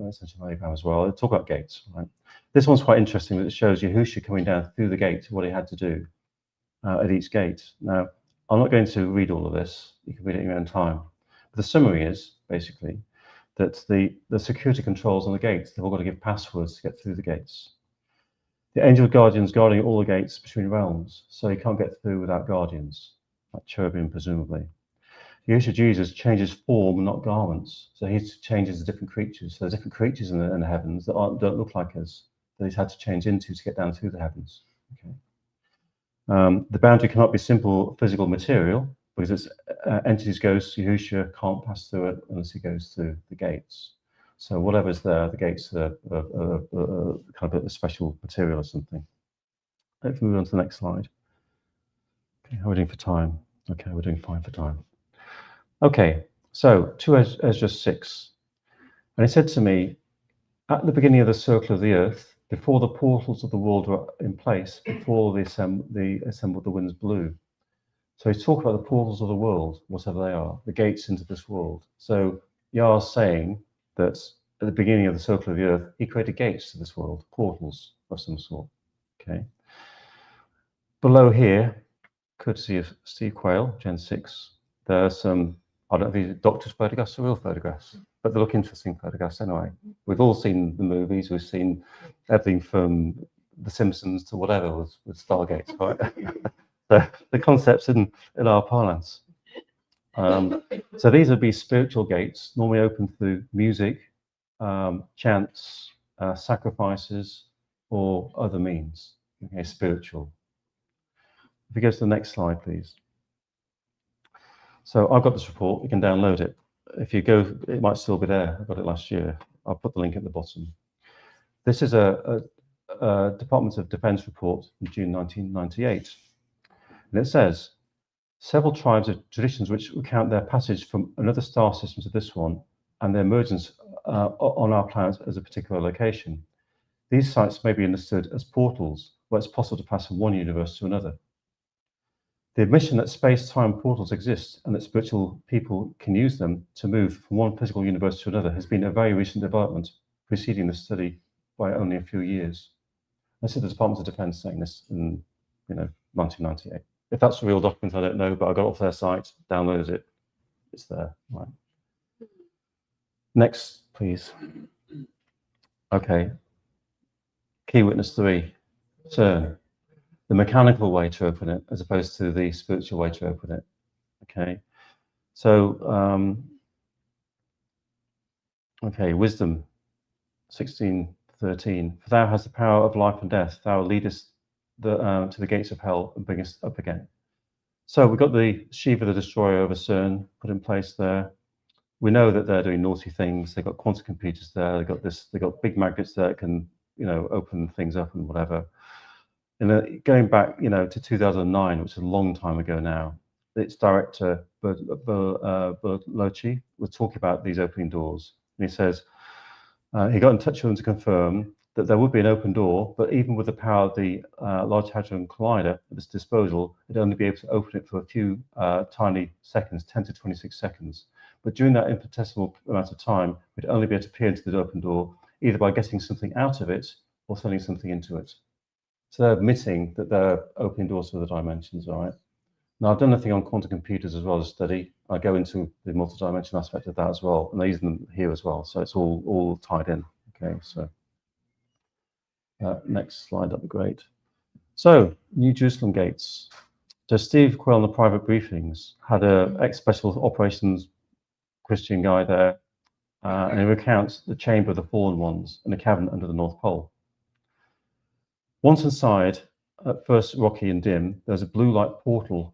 Ascension of Abraham as well, they talk about gates, right? This one's quite interesting, that it shows Yahushua coming down through the gate, what he had to do at each gate. Now, I'm not going to read all of this. You can read it in your own time. But the summary is, basically, that the security controls on the gates, they've all got to give passwords to get through the gates. The angel guardians guarding all the gates between realms, so you can't get through without guardians, like cherubim, presumably. Yeshua Jesus changes form, not garments, so he changes the different creatures. So there's different creatures in the heavens that don't look like us, that he's had to change into to get down through the heavens. Okay. The boundary cannot be simple physical material, because it's entities, ghosts, Yahushua can't pass through it unless he goes through the gates. So whatever's there, the gates are kind of a special material or something. Let's move on to the next slide. Okay, how are we doing for time? Okay, we're doing fine for time. Okay, so 2 Ezra 6. And he said to me, at the beginning of the circle of the earth, before the portals of the world were in place, before the assembled the winds blew. So he's talking about the portals of the world, whatever they are, the gates into this world. So Yah's saying that at the beginning of the circle of the earth, he created gates to this world, portals of some sort. Okay. Below here, courtesy of Steve Quayle, Gen 6, there are some, I don't know if these are doctor's photographs or real photographs, but they look interesting photographs anyway. We've all seen the movies, we've seen everything from The Simpsons to whatever with Stargate, right? The concept's in our parlance. So these would be spiritual gates, normally open through music, chants, sacrifices, or other means. Okay, spiritual. If we go to the next slide, please. So I've got this report. You can download it. If you go, it might still be there. I got it last year. I'll put the link at the bottom. This is a Department of Defense report from June 1998. And it says, several tribes have traditions which recount their passage from another star system to this one and their emergence on our planet as a particular location. These sites may be understood as portals where it's possible to pass from one universe to another. The admission that space-time portals exist and that spiritual people can use them to move from one physical universe to another has been a very recent development, preceding the study by only a few years. This is the Department of Defense saying this in 1998. If that's a real document, I don't know, but I got it off their site, downloaded it. It's there. Right. Next, please. Okay. Key witness 3, CERN. The mechanical way to open it as opposed to the spiritual way to open it. Okay. So, okay, wisdom 16:13. For thou hast the power of life and death, thou leadest to the gates of hell and bringest up again. So we've got the Shiva the Destroyer over CERN put in place there. We know that they're doing naughty things. They've got quantum computers there. They've got big magnets that can, open things up and whatever. And going back, to 2009, which is a long time ago now, its director, Bertolucci, was talking about these opening doors. And he says, he got in touch with them to confirm that there would be an open door, but even with the power of the Large Hadron Collider at its disposal, it'd only be able to open it for a few tiny seconds, 10 to 26 seconds. But during that infinitesimal amount of time, we'd only be able to peer into the open door, either by getting something out of it or sending something into it. So they're admitting that they're opening doors to the dimensions, all right? Now, I've done a thing on quantum computers as well as study. I go into the multi-dimensional aspect of that as well, and I use them here as well. So it's all tied in, okay? So next slide, that'd be great. So, New Jerusalem gates. So Steve Quill in the private briefings had a ex-special operations Christian guy there, and he recounts the chamber of the fallen ones in a cavern under the North Pole. Once inside, at first rocky and dim, there's a blue light portal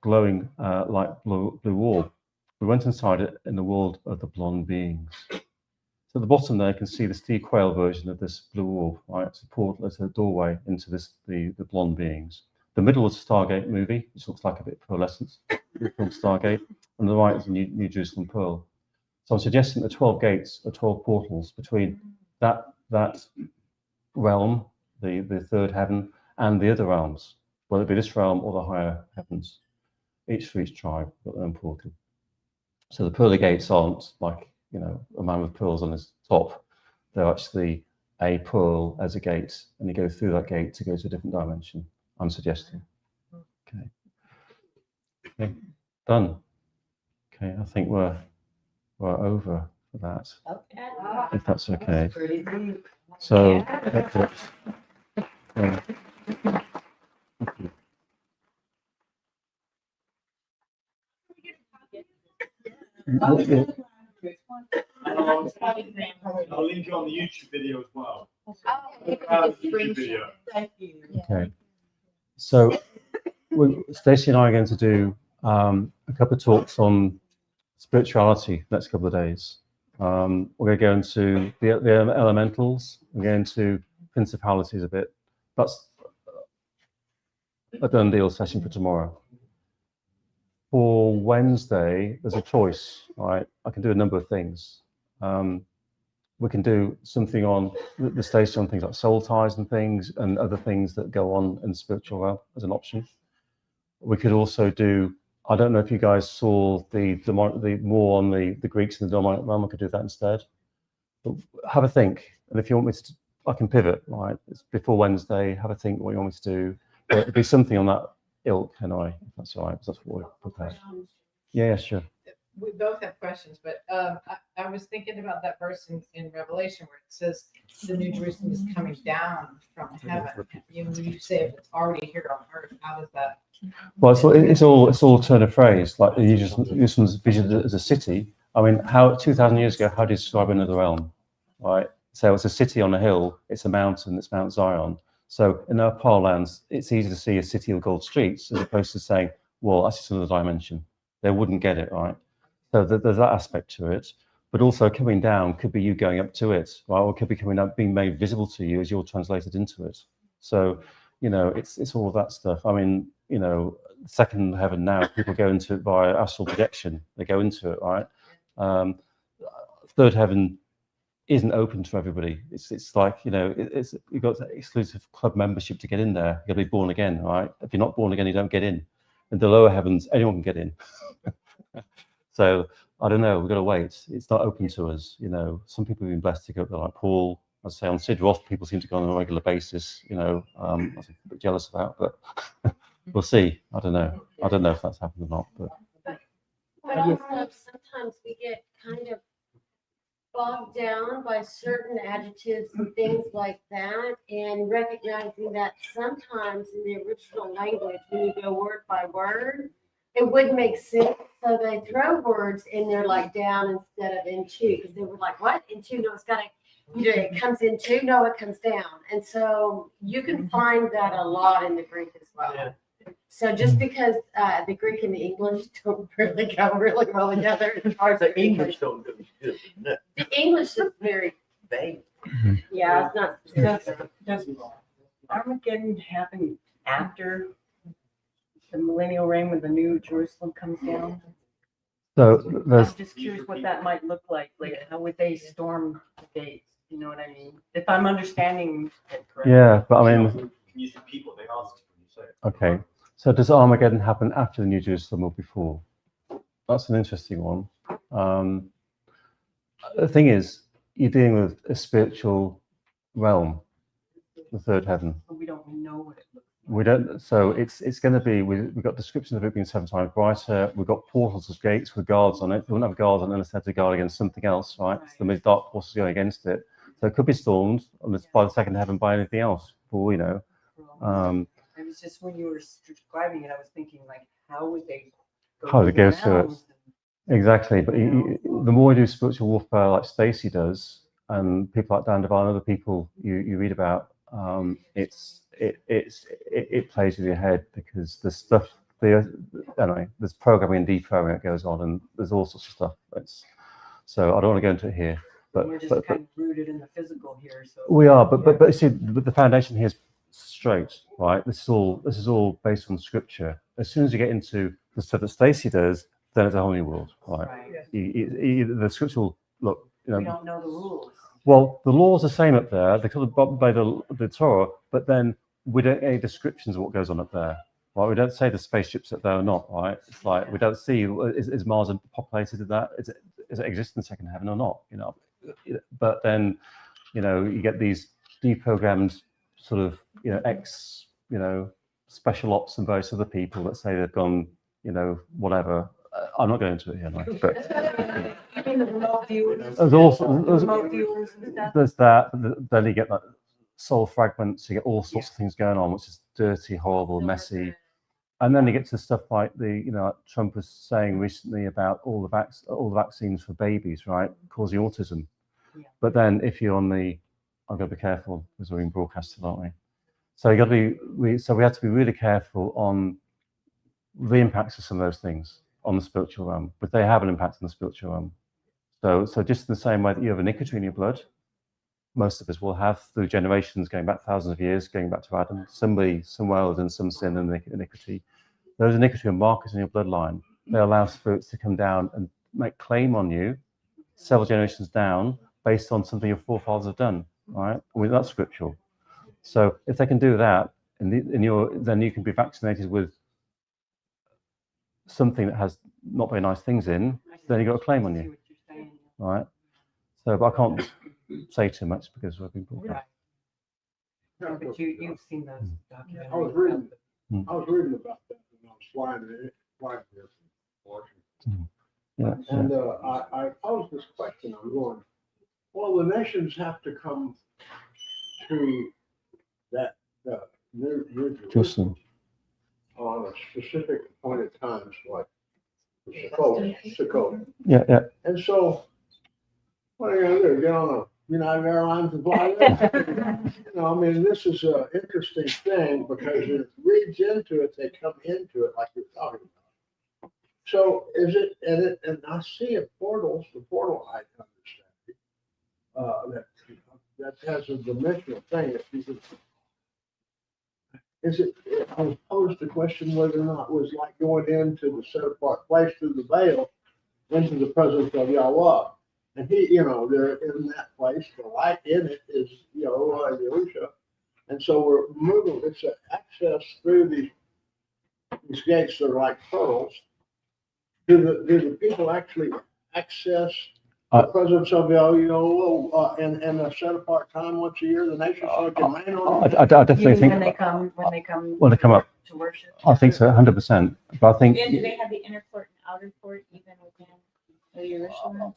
glowing like blue orb. We went inside it in the world of the blonde beings. So at the bottom there, you can see the Steve Quayle version of this blue orb, right? It's a portal, it's a doorway into the blonde beings. The middle is a Stargate movie, which looks like a bit pearlescent, called Stargate, and the right is a New Jerusalem Pearl. So I'm suggesting the 12 gates are 12 portals between that realm, the third heaven, and the other realms, whether it be this realm or the higher heavens. Each for each tribe got their own portal. So the pearly gates aren't like, a man with pearls on his top. They're actually a pearl as a gate, and you go through that gate to go to a different dimension, I'm suggesting. Okay, done. Okay, I think we're over for that, if that's okay. So, yeah. I'll link it on the YouTube video as well. YouTube video. Thank you. Okay. So Stacey and I are going to do a couple of talks on spirituality next couple of days. We're going to go into the elementals. We're going to principalities a bit. That's a done deal session for tomorrow. For Wednesday, there's a choice, right? I can do a number of things. We can do something on the station on things like soul ties and things, and other things that go on in the spiritual realm as an option. We could also do, I don't know if you guys saw the more on the Greeks and the demonic realm. I could do that instead. But have a think, and if you want me to, I can pivot. Right, it's before Wednesday. Have a think what you want me to do. But it'd be something on that ilk, can I? If that's all right, because that's what we're prepared. Yeah, sure. We both have questions, but I was thinking about that verse in Revelation where it says the New Jerusalem is coming down from heaven. You say if it's already here on earth, how does that? Well, it's all turn of phrase. Like you just vision as a city. I mean, how 2,000 years ago, how do you describe another realm? Right. So it's a city on a hill. It's a mountain. It's Mount Zion. So in our parlance, it's easy to see a city of gold streets as opposed to saying, well, that's just another dimension. they wouldn't get it, right? So there's that aspect to it. But also coming down could be you going up to it, right? Or it could be coming up, being made visible to you as you're translated into it. So, it's all of that stuff. I mean, second heaven now, people go into it via astral projection. They go into it, right? Third heaven isn't open to everybody. It's like, you've got exclusive club membership to get in there. You've got to be born again, right? If you're not born again, you don't get in. In the lower heavens, anyone can get in. So I don't know. We've got to wait. It's not open to us. Some people have been blessed to go up there, like Paul. I'd say on Sid Roth, people seem to go on a regular basis. I was a bit jealous of that, but we'll see. I don't know. I don't know if that's happened or not. But also sometimes we get kind of bogged down by certain adjectives and things like that, and recognizing that sometimes in the original language, when you go word by word, it wouldn't make sense. So they throw words in there like down instead of into, because they were like, what? Into? No, it's got to, it comes into, no, it comes down. And so you can find that a lot in the Greek as well. Yeah. So just because the Greek and the English don't really go really well together as far as The English don't do good, isn't it? the English is very, Vague. yeah, it's not. Does Armageddon happen after the millennial reign when the new Jerusalem comes down? So I'm just curious what that might look like. Like, how would they storm the gates? You know what I mean? If I'm understanding it correctly. yeah, but I mean, Use the people they ask when you say it. okay. So does Armageddon happen after the New Jerusalem or before? That's an interesting one. The thing is, you're dealing with a spiritual realm, the third heaven. But we don't know what it looks We don't. So it's going to be. We've got descriptions of it being 7 times brighter. We've got portals of gates with guards on it. We wouldn't have guards on it unless they had to guard against something else, right? So there's dark forces going against it. So it could be stormed by the second heaven by anything else. For all we know. like. It was just when you were describing it, I was thinking like, how would they? How would they go through it? around? Exactly, but the more you do spiritual warfare, like Stacey does, and people like Dan Devine, other people you read about, it plays with your head because there's stuff. Anyway, there's programming and deprogramming that goes on, and there's all sorts of stuff. So I don't want to go into it here, but We're just kind of rooted in the physical here, so. we are. But you see, the foundation here is straight, right? This is all based on scripture. As soon as you get into the stuff that Stacey does, then it's a whole new world, right? Right. The scriptural look, We don't know the rules. well, the laws are the same up there. They're called by the Torah, but then we don't get any descriptions of what goes on up there. Right? We don't say the spaceships up there or not, right? It's like we don't see is Mars populated with that? Is it exist in the second heaven or not? But then you get these deprogrammed sort of ex special ops and various other people that say they've gone whatever. I'm not going into it here, but You mean the remote viewers? there's also Remote viewers and stuff? there's that. Then you get like soul fragments. You get all sorts of things going on, which is dirty, horrible, messy. And then you get to stuff like like Trump was saying recently about all the vaccines for babies, right, causing autism. Yeah. But then if you're on I've got to be careful because we're being broadcasted, aren't we? So we have to be really careful on the impacts of some of those things on the spiritual realm, but they have an impact on the spiritual realm. So just in the same way that you have iniquity in your blood, most of us will have through generations going back thousands of years, going back to Adam, somebody somewhere has done some sin and iniquity. Those iniquity and markers in your bloodline, they allow spirits to come down and make claim on you several generations down based on something your forefathers have done, right? That's scriptural. So if they can do that, then you can be vaccinated with something that has not very nice things in, then you got a claim on you, right? So, but I can't say too much because we've been broadcast. No, but you've seen those documentaries. I was reading Hmm. about that when I was flying here from Washington. Yeah, And I posed this question, I'm going, well, the nations have to come to that New Jerusalem on a specific appointed times, like Sukkot. yeah. And so, what are you gonna do? Get on a United Airlines and fly there? I mean, this is an interesting thing because it reads into it, they come into it like you're talking about. So is it, and I see it portals, the portal I understand. That has a dimensional thing. If you could, is it, I was posed the question whether or not it was like going into the set apart place through the veil into the presence of Yahweh. And he, they're in that place, the light in it is Yahweh and Yahusha. And so we're moving, it's an access through these gates that are like pearls. Do the people actually access the presence of Yahweh in a set apart time once a year, the nation, so it can rain on I them? definitely think When they come when they come up, to worship. I think so, 100%. But I think And do they have the inner court and outer court even within the Jerusalem?